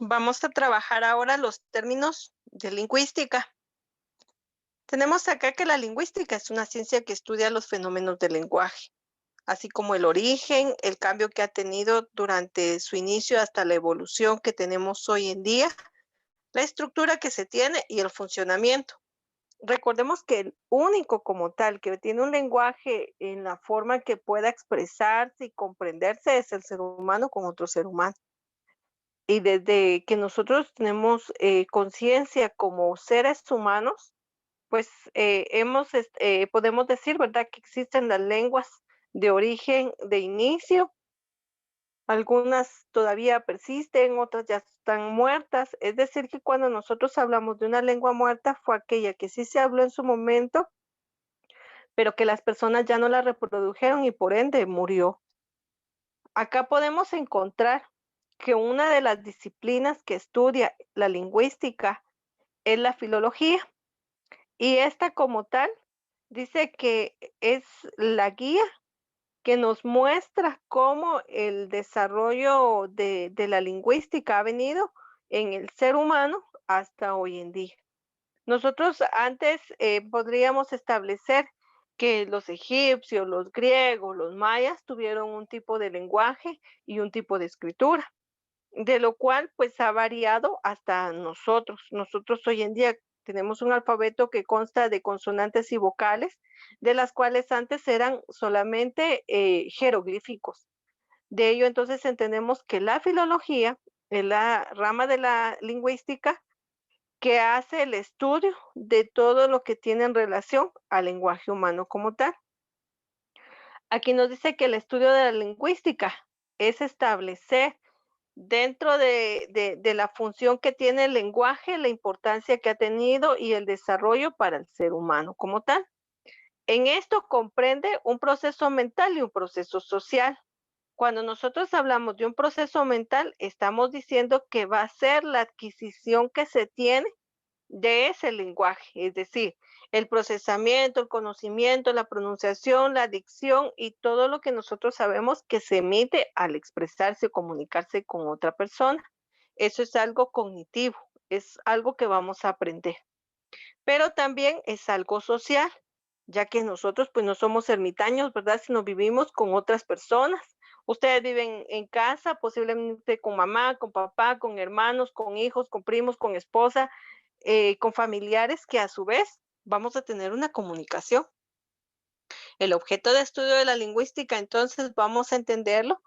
Vamos a trabajar ahora los términos de lingüística. Tenemos acá que la lingüística es una ciencia que estudia los fenómenos del lenguaje, así como el origen, el cambio que ha tenido durante su inicio hasta la evolución que tenemos hoy en día, la estructura que se tiene y el funcionamiento. Recordemos que el único como tal que tiene un lenguaje en la forma que pueda expresarse y comprenderse es el ser humano con otro ser humano. Y desde que nosotros tenemos conciencia como seres humanos, pues podemos decir, ¿verdad?, que existen las lenguas de origen, de inicio, algunas todavía persisten, otras ya están muertas. Es decir, que cuando nosotros hablamos de una lengua muerta fue aquella que sí se habló en su momento, pero que las personas ya no la reprodujeron y por ende murió. Acá podemos encontrar que una de las disciplinas que estudia la lingüística es la filología y esta como tal dice que es la guía que nos muestra cómo el desarrollo de la lingüística ha venido en el ser humano hasta hoy en día. Nosotros antes podríamos establecer que los egipcios, los griegos, los mayas tuvieron un tipo de lenguaje y un tipo de escritura, de lo cual pues ha variado hasta nosotros. Nosotros hoy en día tenemos un alfabeto que consta de consonantes y vocales, de las cuales antes eran solamente jeroglíficos. De ello entonces entendemos que la filología es la rama de la lingüística que hace el estudio de todo lo que tiene en relación al lenguaje humano como tal. Aquí nos dice que el estudio de la lingüística es establecer dentro de la función que tiene el lenguaje, la importancia que ha tenido y el desarrollo para el ser humano como tal. En esto comprende un proceso mental y un proceso social. Cuando nosotros hablamos de un proceso mental, estamos diciendo que va a ser la adquisición que se tiene de ese lenguaje, es decir, el procesamiento, el conocimiento, la pronunciación, la dicción y todo lo que nosotros sabemos que se emite al expresarse o comunicarse con otra persona. Eso es algo cognitivo, es algo que vamos a aprender, pero también es algo social, ya que nosotros pues no somos ermitaños, ¿verdad? Sino vivimos con otras personas. Ustedes viven en casa, posiblemente con mamá, con papá, con hermanos, con hijos, con primos, con esposa, con familiares que a su vez vamos a tener una comunicación. El objeto de estudio de la lingüística, entonces, vamos a entenderlo,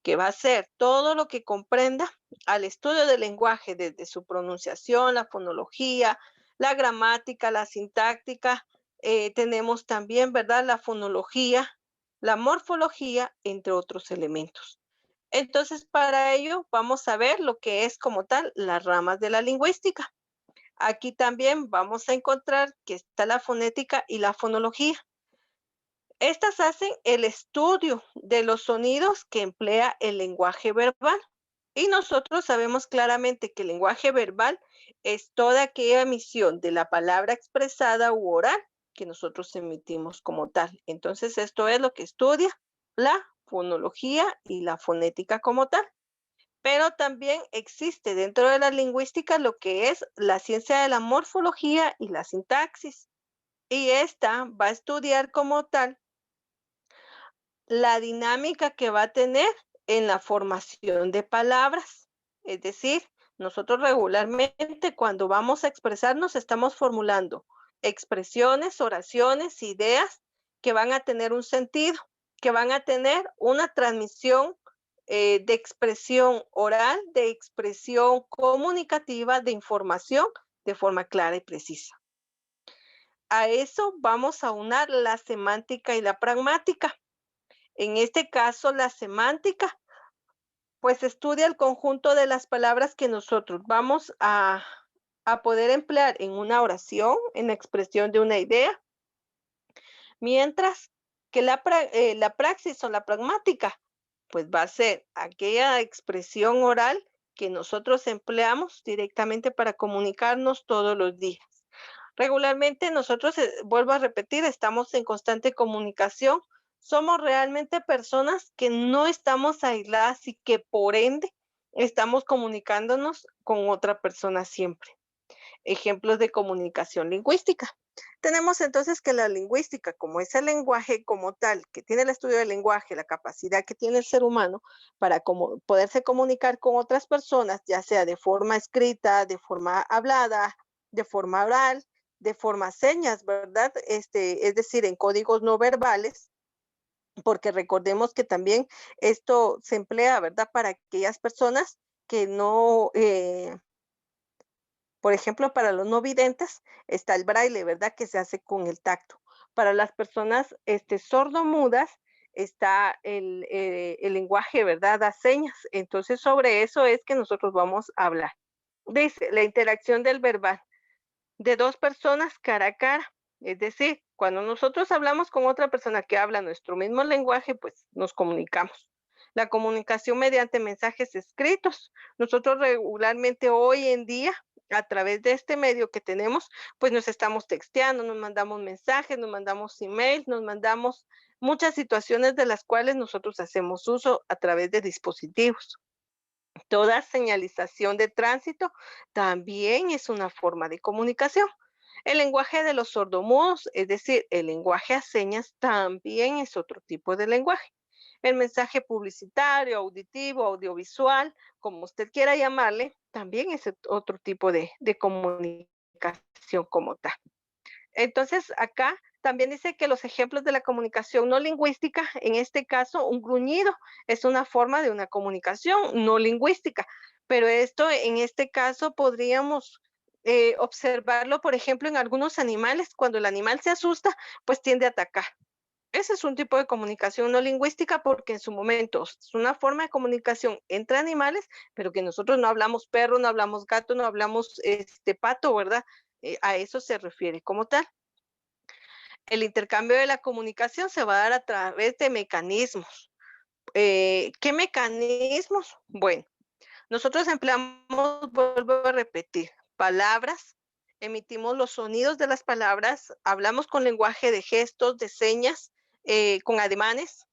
que va a ser todo lo que comprenda al estudio del lenguaje, desde su pronunciación, la fonología, la gramática, la sintáctica, tenemos también, ¿verdad?, la fonología, la morfología, entre otros elementos. Entonces, para ello vamos a ver lo que es como tal las ramas de la lingüística. Aquí también vamos a encontrar que está la fonética y la fonología. Estas hacen el estudio de los sonidos que emplea el lenguaje verbal. Y nosotros sabemos claramente que el lenguaje verbal es toda aquella emisión de la palabra expresada u oral que nosotros emitimos como tal. Entonces, esto es lo que estudia la fonología y la fonética como tal. Pero también existe dentro de la lingüística lo que es la ciencia de la morfología y la sintaxis. Y esta va a estudiar como tal la dinámica que va a tener en la formación de palabras. Es decir, nosotros regularmente cuando vamos a expresarnos estamos formulando expresiones, oraciones, ideas que van a tener un sentido, que van a tener una transmisión de expresión oral, de expresión comunicativa, de información de forma clara y precisa. A eso vamos a unar la semántica y la pragmática. En este caso, la semántica, pues estudia el conjunto de las palabras que nosotros vamos a poder emplear en una oración, en la expresión de una idea, mientras que la praxis o la pragmática, pues va a ser aquella expresión oral que nosotros empleamos directamente para comunicarnos todos los días. Regularmente nosotros, vuelvo a repetir, estamos en constante comunicación. Somos realmente personas que no estamos aisladas y que por ende estamos comunicándonos con otra persona siempre. Ejemplos de comunicación lingüística. Tenemos entonces que la lingüística, como es el lenguaje como tal, que tiene el estudio del lenguaje, la capacidad que tiene el ser humano para poderse comunicar con otras personas, ya sea de forma escrita, de forma hablada, de forma oral, de forma señas, ¿verdad? Es decir, en códigos no verbales, porque recordemos que también esto se emplea, ¿verdad? Para aquellas personas que no, por ejemplo, para los no videntes está el braille, ¿verdad? Que se hace con el tacto. Para las personas sordomudas está el lenguaje, ¿verdad? A señas. Entonces, sobre eso es que nosotros vamos a hablar. Dice, la interacción del verbal de dos personas cara a cara. Es decir, cuando nosotros hablamos con otra persona que habla nuestro mismo lenguaje, pues nos comunicamos. La comunicación mediante mensajes escritos. Nosotros regularmente hoy en día, a través de este medio que tenemos, pues nos estamos texteando, nos mandamos mensajes, nos mandamos emails, nos mandamos muchas situaciones de las cuales nosotros hacemos uso a través de dispositivos. Toda señalización de tránsito también es una forma de comunicación. El lenguaje de los sordomudos, es decir, el lenguaje a señas, también es otro tipo de lenguaje. El mensaje publicitario, auditivo, audiovisual, como usted quiera llamarle, también es otro tipo de comunicación como tal. Entonces, acá también dice que los ejemplos de la comunicación no lingüística, en este caso, un gruñido es una forma de una comunicación no lingüística, pero esto en este caso podríamos observarlo, por ejemplo, en algunos animales, cuando el animal se asusta, pues tiende a atacar. Ese es un tipo de comunicación no lingüística porque en su momento es una forma de comunicación entre animales, pero que nosotros no hablamos perro, no hablamos gato, no hablamos pato, ¿verdad? A eso se refiere como tal. El intercambio de la comunicación se va a dar a través de mecanismos. ¿Qué mecanismos? Bueno, nosotros empleamos, vuelvo a repetir, palabras, emitimos los sonidos de las palabras, hablamos con lenguaje de gestos, de señas, con ademanes,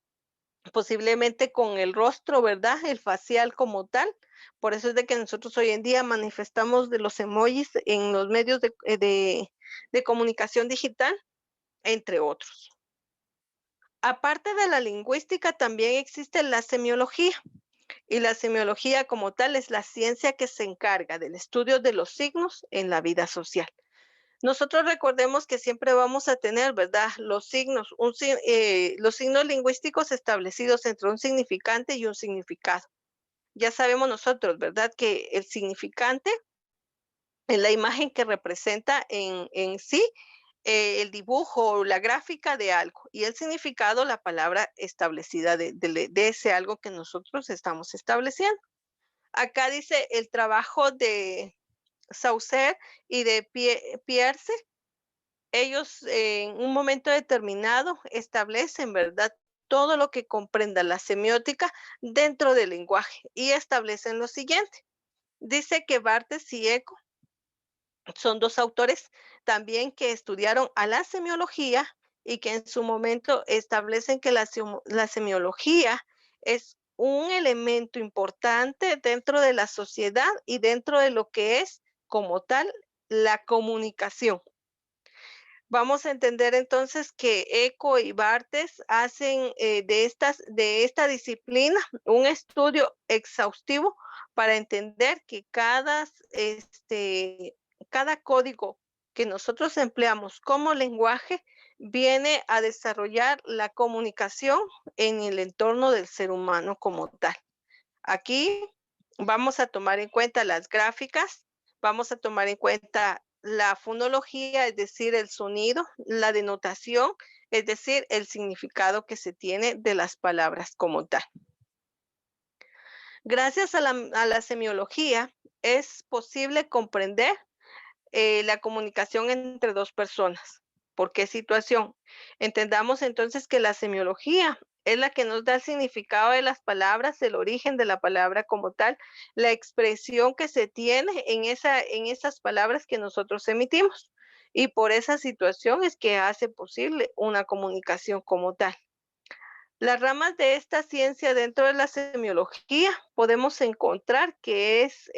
posiblemente con el rostro, ¿verdad? El facial como tal. Por eso es de que nosotros hoy en día manifestamos de los emojis en los medios de comunicación digital, entre otros. Aparte de la lingüística, también existe la semiología, y la semiología como tal es la ciencia que se encarga del estudio de los signos en la vida social. Nosotros recordemos que siempre vamos a tener, ¿verdad? Los signos, los signos lingüísticos establecidos entre un significante y un significado. Ya sabemos nosotros, ¿verdad? Que el significante es la imagen que representa en sí el dibujo o la gráfica de algo y el significado, la palabra establecida de ese algo que nosotros estamos estableciendo. Acá dice el trabajo de Saussure y de Pierce. Ellos en un momento determinado establecen, ¿verdad? Todo lo que comprenda la semiótica dentro del lenguaje y establecen lo siguiente. Dice que Barthes y Eco son dos autores también que estudiaron a la semiología y que en su momento establecen que la semiología es un elemento importante dentro de la sociedad y dentro de lo que es como tal la comunicación. Vamos a entender entonces que Eco y Barthes hacen de esta disciplina un estudio exhaustivo para entender que cada código que nosotros empleamos como lenguaje viene a desarrollar la comunicación en el entorno del ser humano como tal. Aquí vamos a tomar en cuenta las gráficas, vamos a tomar en cuenta la fonología, es decir, el sonido, la denotación, es decir, el significado que se tiene de las palabras como tal. Gracias a la semiología es posible comprender la comunicación entre dos personas. ¿Por qué situación? Entendamos entonces que la semiología es la que nos da el significado de las palabras, el origen de la palabra como tal, la expresión que se tiene en esas palabras que nosotros emitimos. Y por esa situación es que hace posible una comunicación como tal. Las ramas de esta ciencia dentro de la semiología podemos encontrar que es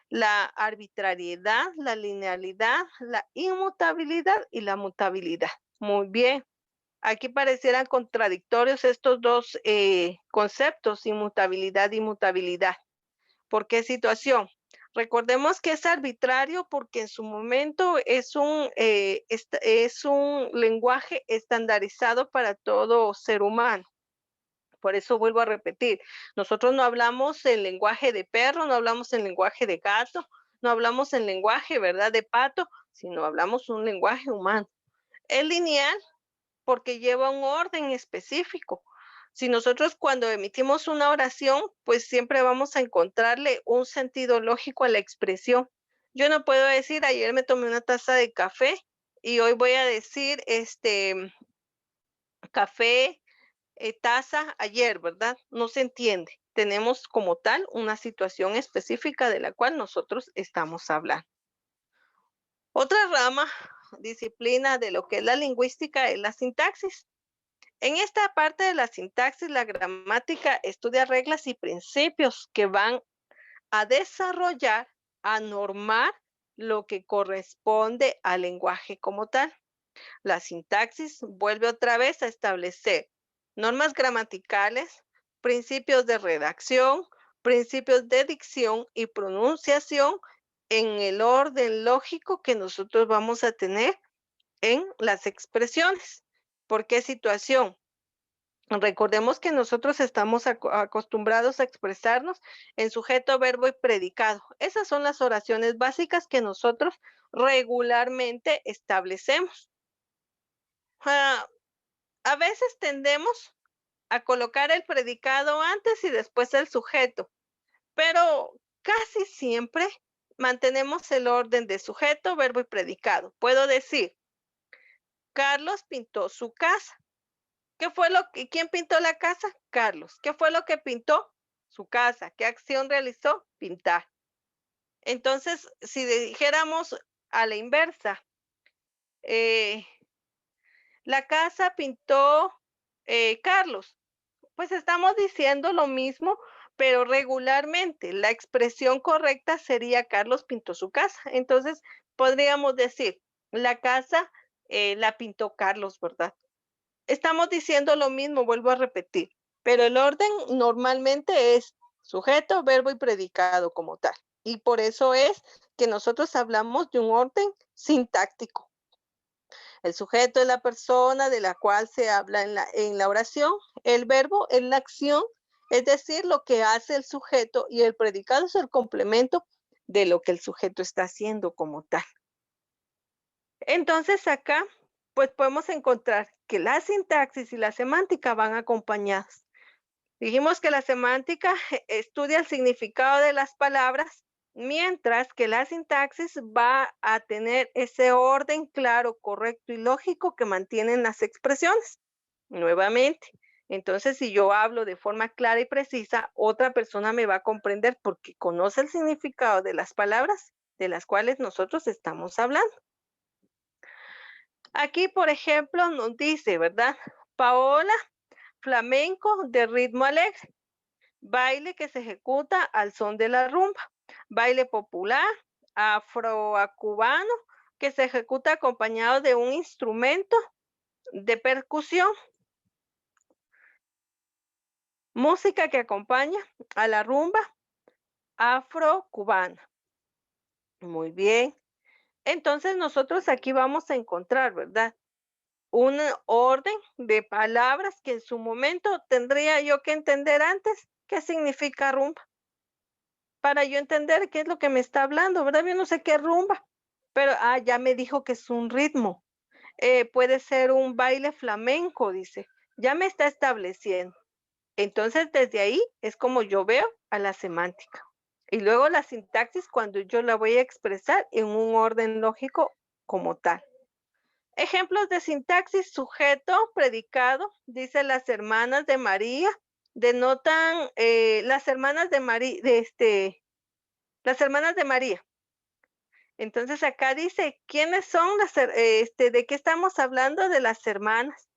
la arbitrariedad, la linealidad, la inmutabilidad y la mutabilidad. Muy bien. Aquí parecieran contradictorios estos dos conceptos, inmutabilidad y mutabilidad. ¿Por qué situación? Recordemos que es arbitrario porque en su momento es un lenguaje estandarizado para todo ser humano. Por eso vuelvo a repetir, nosotros no hablamos el lenguaje de perro, no hablamos el lenguaje de gato, no hablamos el lenguaje, ¿verdad?, de pato, sino hablamos un lenguaje humano. Es lineal porque lleva un orden específico. Si nosotros cuando emitimos una oración, pues siempre vamos a encontrarle un sentido lógico a la expresión. Yo no puedo decir, ayer me tomé una taza de café y hoy voy a decir, café, taza, ayer, ¿verdad? No se entiende. Tenemos como tal una situación específica de la cual nosotros estamos hablando. Otra rama, disciplina de lo que es la lingüística es la sintaxis. En esta parte de la sintaxis, la gramática estudia reglas y principios que van a desarrollar, a normar lo que corresponde al lenguaje como tal. La sintaxis vuelve otra vez a establecer normas gramaticales, principios de redacción, principios de dicción y pronunciación en el orden lógico que nosotros vamos a tener en las expresiones. ¿Por qué situación? Recordemos que nosotros estamos acostumbrados a expresarnos en sujeto, verbo y predicado. Esas son las oraciones básicas que nosotros regularmente establecemos. Ah, a veces tendemos a colocar el predicado antes y después el sujeto, pero casi siempre mantenemos el orden de sujeto, verbo y predicado. Puedo decir, Carlos pintó su casa. ¿Quién pintó la casa? Carlos. ¿Qué fue lo que pintó? Su casa. ¿Qué acción realizó? Pintar. Entonces, si dijéramos a la inversa, eh, la casa pintó Carlos, pues estamos diciendo lo mismo, pero regularmente. La expresión correcta sería Carlos pintó su casa. Entonces, podríamos decir, la casa la pintó Carlos, ¿verdad? Estamos diciendo lo mismo, vuelvo a repetir, pero el orden normalmente es sujeto, verbo y predicado como tal. Y por eso es que nosotros hablamos de un orden sintáctico. El sujeto es la persona de la cual se habla en la oración. El verbo es la acción, es decir, lo que hace el sujeto, y el predicado es el complemento de lo que el sujeto está haciendo como tal. Entonces acá, pues podemos encontrar que la sintaxis y la semántica van acompañadas. Dijimos que la semántica estudia el significado de las palabras, mientras que la sintaxis va a tener ese orden claro, correcto y lógico que mantienen las expresiones. Nuevamente, entonces si yo hablo de forma clara y precisa, otra persona me va a comprender porque conoce el significado de las palabras de las cuales nosotros estamos hablando. Aquí, por ejemplo, nos dice, ¿verdad? Paola, flamenco de ritmo alegre, baile que se ejecuta al son de la rumba, baile popular, afrocubano, que se ejecuta acompañado de un instrumento de percusión, música que acompaña a la rumba afrocubana. Muy bien. Entonces nosotros aquí vamos a encontrar, ¿verdad?, un orden de palabras que en su momento tendría yo que entender antes qué significa rumba, para yo entender qué es lo que me está hablando, ¿verdad? Yo no sé qué es rumba, pero ya me dijo que es un ritmo. Puede ser un baile flamenco, dice. Ya me está estableciendo. Entonces, desde ahí es como yo veo a la semántica. Y luego la sintaxis cuando yo la voy a expresar en un orden lógico como tal. Ejemplos de sintaxis: sujeto, predicado, dice las hermanas de María, denotan las hermanas de María, las hermanas de María. Entonces acá dice, ¿quiénes son de qué estamos hablando? De las hermanas.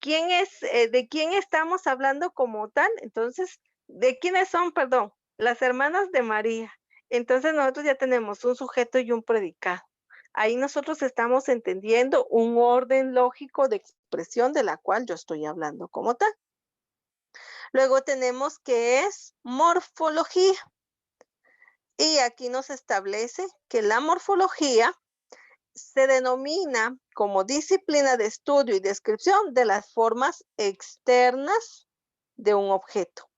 ¿de quién estamos hablando como tal? Entonces, ¿de quiénes son? Perdón, las hermanas de María. Entonces, nosotros ya tenemos un sujeto y un predicado. Ahí nosotros estamos entendiendo un orden lógico de expresión de la cual yo estoy hablando como tal. Luego tenemos que es morfología. Y aquí nos establece que la morfología se denomina como disciplina de estudio y descripción de las formas externas de un objeto.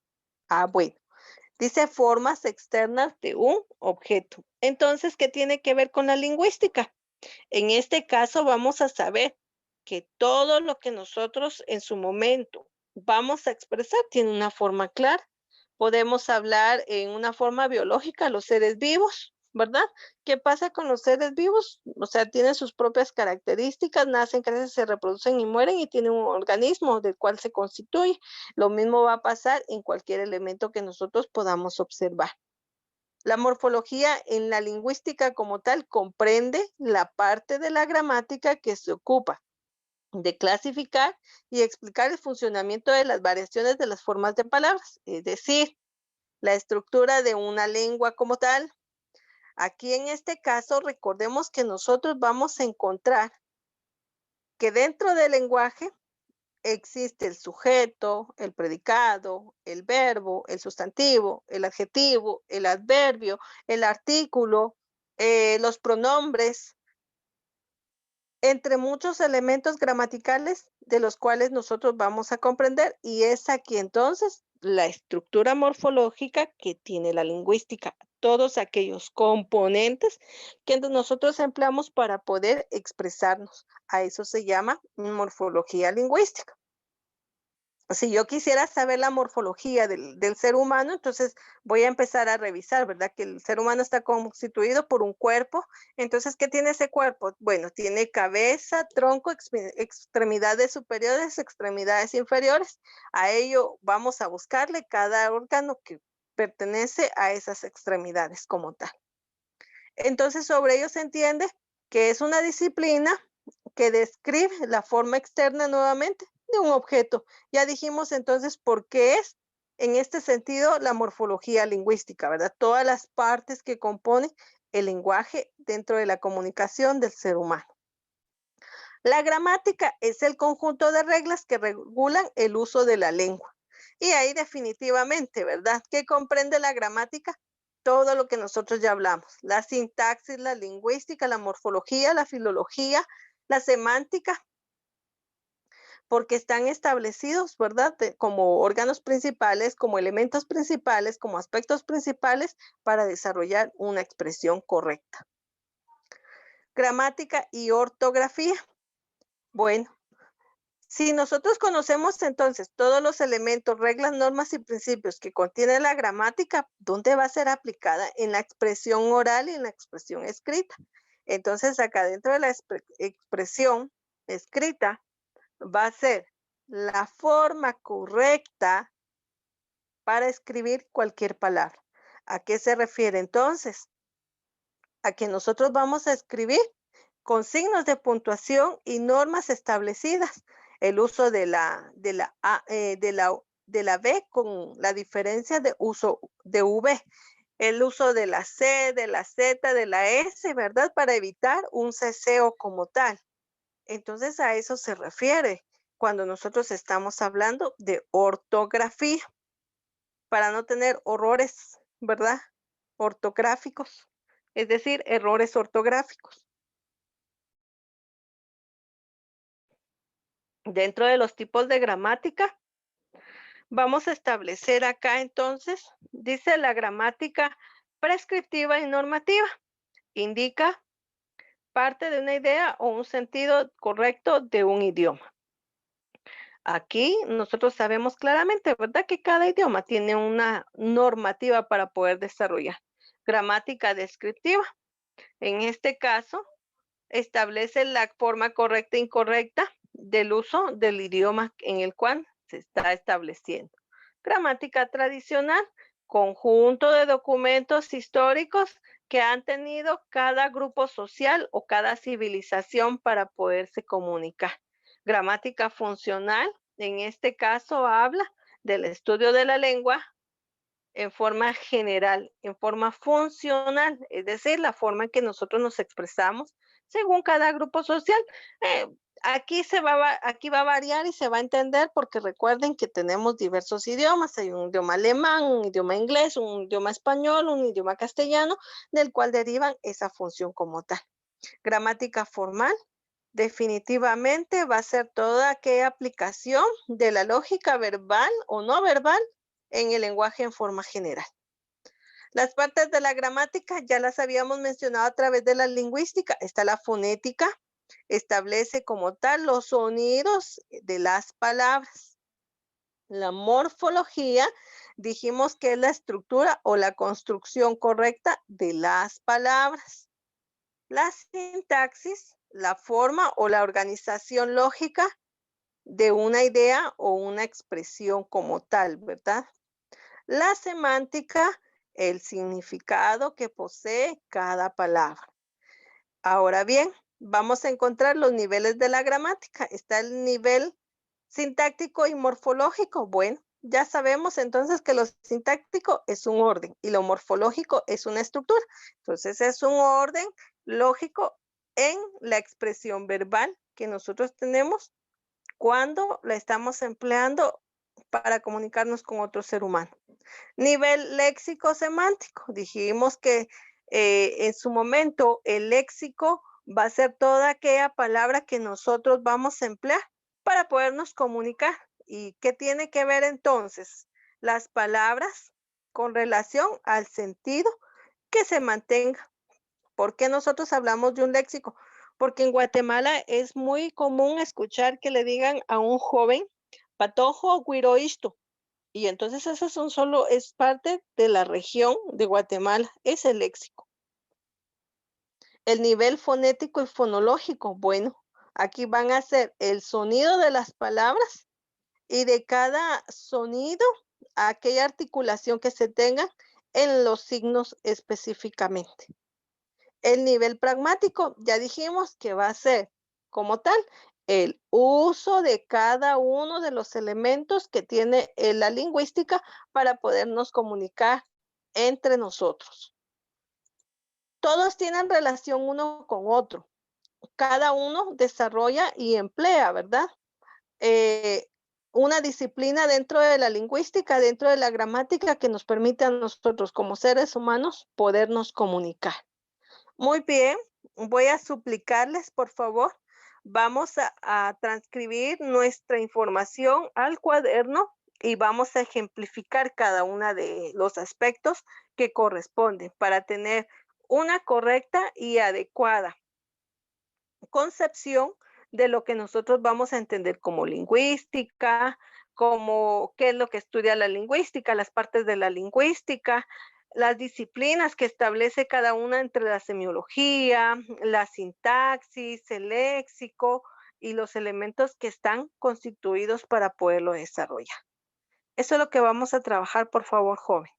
Bueno, dice formas externas de un objeto. Entonces, ¿qué tiene que ver con la lingüística? En este caso vamos a saber que todo lo que nosotros en su momento vamos a expresar tiene una forma clara. Podemos hablar en una forma biológica, los seres vivos, ¿verdad? ¿Qué pasa con los seres vivos? O sea, tienen sus propias características, nacen, crecen, se reproducen y mueren y tienen un organismo del cual se constituye. Lo mismo va a pasar en cualquier elemento que nosotros podamos observar. La morfología en la lingüística como tal comprende la parte de la gramática que se ocupa de clasificar y explicar el funcionamiento de las variaciones de las formas de palabras, es decir, la estructura de una lengua como tal. Aquí en este caso, recordemos que nosotros vamos a encontrar que dentro del lenguaje existe el sujeto, el predicado, el verbo, el sustantivo, el adjetivo, el adverbio, el artículo, los pronombres, entre muchos elementos gramaticales de los cuales nosotros vamos a comprender, y es aquí entonces la estructura morfológica que tiene la lingüística, todos aquellos componentes que nosotros empleamos para poder expresarnos. A eso se llama morfología lingüística. Si yo quisiera saber la morfología del ser humano, entonces voy a empezar a revisar, ¿verdad? Que el ser humano está constituido por un cuerpo. Entonces, ¿qué tiene ese cuerpo? Bueno, tiene cabeza, tronco, extremidades superiores, extremidades inferiores. A ello vamos a buscarle cada órgano que pertenece a esas extremidades como tal. Entonces, sobre ello se entiende que es una disciplina que describe la forma externa nuevamente de un objeto. Ya dijimos entonces por qué es en este sentido la morfología lingüística, ¿verdad? Todas las partes que componen el lenguaje dentro de la comunicación del ser humano. La gramática es el conjunto de reglas que regulan el uso de la lengua. Y ahí definitivamente, ¿verdad? ¿Qué comprende la gramática? Todo lo que nosotros ya hablamos. La sintaxis, la lingüística, la morfología, la filología, la semántica, porque están establecidos, ¿verdad? Como órganos principales, como elementos principales, como aspectos principales para desarrollar una expresión correcta. Gramática y ortografía. Bueno, si nosotros conocemos entonces todos los elementos, reglas, normas y principios que contiene la gramática, ¿dónde va a ser aplicada? En la expresión oral y en la expresión escrita. Entonces, acá dentro de la expresión escrita va a ser la forma correcta para escribir cualquier palabra. ¿A qué se refiere entonces? A que nosotros vamos a escribir con signos de puntuación y normas establecidas. El uso de la B con la diferencia de uso de V. El uso de la C, de la Z, de la S, ¿verdad? Para evitar un ceseo como tal. Entonces a eso se refiere cuando nosotros estamos hablando de ortografía, para no tener horrores, ¿verdad? Ortográficos, es decir, errores ortográficos. Dentro de los tipos de gramática, vamos a establecer acá entonces, dice la gramática prescriptiva y normativa. Indica parte de una idea o un sentido correcto de un idioma. Aquí nosotros sabemos claramente, ¿verdad? Que cada idioma tiene una normativa para poder desarrollar. Gramática descriptiva. En este caso, establece la forma correcta e incorrecta del uso del idioma en el cual se está estableciendo. Gramática tradicional, conjunto de documentos históricos que han tenido cada grupo social o cada civilización para poderse comunicar. Gramática funcional, En este caso habla del estudio de la lengua en forma general, en forma funcional, es decir, la forma en que nosotros nos expresamos según cada grupo social. Eh, aquí va a variar y se va a entender porque recuerden que tenemos diversos idiomas. Hay un idioma alemán, un idioma inglés, un idioma español, un idioma castellano, del cual derivan esa función como tal. Gramática formal definitivamente va a ser toda aquella aplicación de la lógica verbal o no verbal en el lenguaje en forma general. Las partes de la gramática ya las habíamos mencionado a través de la lingüística. Está la fonética, establece como tal los sonidos de las palabras. La morfología, dijimos que es la estructura o la construcción correcta de las palabras. La sintaxis, la forma o la organización lógica de una idea o una expresión como tal, ¿verdad? La semántica, el significado que posee cada palabra. Ahora bien, vamos a encontrar los niveles de la gramática. Está el nivel sintáctico y morfológico. Bueno, ya sabemos entonces que lo sintáctico es un orden y lo morfológico es una estructura. Entonces es un orden lógico en la expresión verbal que nosotros tenemos cuando la estamos empleando para comunicarnos con otro ser humano. Nivel léxico semántico. Dijimos que en su momento el léxico va a ser toda aquella palabra que nosotros vamos a emplear para podernos comunicar. ¿Y qué tiene que ver entonces? Las palabras con relación al sentido que se mantenga. ¿Por qué nosotros hablamos de un léxico? Porque en Guatemala es muy común escuchar que le digan a un joven, patojo, guiroisto. Y entonces eso es parte de la región de Guatemala, es el léxico. El nivel fonético y fonológico, bueno, aquí van a ser el sonido de las palabras y de cada sonido, aquella articulación que se tenga en los signos específicamente. El nivel pragmático, ya dijimos que va a ser como tal el uso de cada uno de los elementos que tiene la lingüística para podernos comunicar entre nosotros. Todos tienen relación uno con otro. Cada uno desarrolla y emplea, ¿verdad? Eh, una disciplina dentro de la lingüística, dentro de la gramática que nos permite a nosotros como seres humanos podernos comunicar. Muy bien, voy a suplicarles, por favor, vamos a transcribir nuestra información al cuaderno y vamos a ejemplificar cada uno de los aspectos que corresponden para tener una correcta y adecuada concepción de lo que nosotros vamos a entender como lingüística, como qué es lo que estudia la lingüística, las partes de la lingüística, las disciplinas que establece cada una entre la semiología, la sintaxis, el léxico y los elementos que están constituidos para poderlo desarrollar. Eso es lo que vamos a trabajar, por favor, joven.